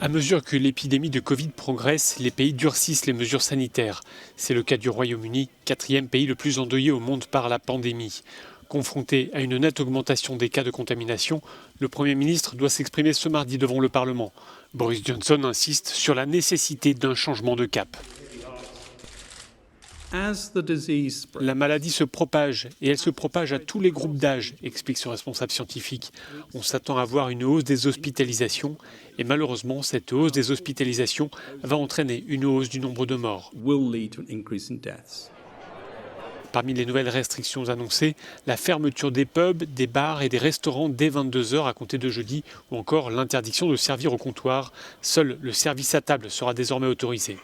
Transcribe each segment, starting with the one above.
À mesure que l'épidémie de Covid progresse, les pays durcissent les mesures sanitaires. C'est le cas du Royaume-Uni, quatrième pays le plus endeuillé au monde par la pandémie. Confronté à une nette augmentation des cas de contamination, le Premier ministre doit s'exprimer ce mardi devant le Parlement. Boris Johnson insiste sur la nécessité d'un changement de cap. La maladie se propage et elle se propage à tous les groupes d'âge, explique ce responsable scientifique. On s'attend à voir une hausse des hospitalisations et malheureusement, cette hausse des hospitalisations va entraîner une hausse du nombre de morts. Parmi les nouvelles restrictions annoncées, la fermeture des pubs, des bars et des restaurants dès 22 h à compter de jeudi ou encore l'interdiction de servir au comptoir. Seul le service à table sera désormais autorisé.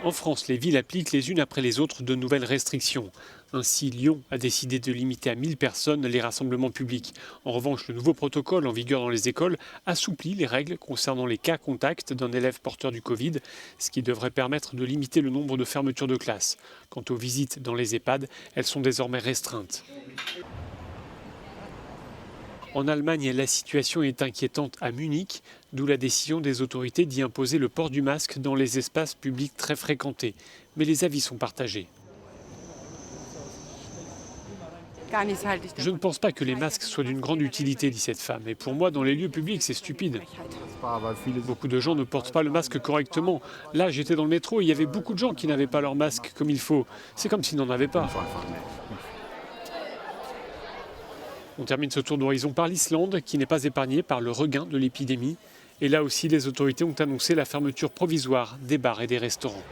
En France, les villes appliquent les unes après les autres de nouvelles restrictions. Ainsi, Lyon a décidé de limiter à 1000 personnes les rassemblements publics. En revanche, le nouveau protocole en vigueur dans les écoles assouplit les règles concernant les cas contacts d'un élève porteur du Covid, ce qui devrait permettre de limiter le nombre de fermetures de classes. Quant aux visites dans les EHPAD, elles sont désormais restreintes. En Allemagne, la situation est inquiétante à Munich, d'où la décision des autorités d'y imposer le port du masque dans les espaces publics très fréquentés. Mais les avis sont partagés. Je ne pense pas que les masques soient d'une grande utilité, dit cette femme. Et pour moi, dans les lieux publics, c'est stupide. Beaucoup de gens ne portent pas le masque correctement. Là, j'étais dans le métro et il y avait beaucoup de gens qui n'avaient pas leur masque comme il faut. C'est comme s'ils n'en avaient pas. On termine ce tour d'horizon par l'Islande, qui n'est pas épargnée par le regain de l'épidémie. Et là aussi, les autorités ont annoncé la fermeture provisoire des bars et des restaurants.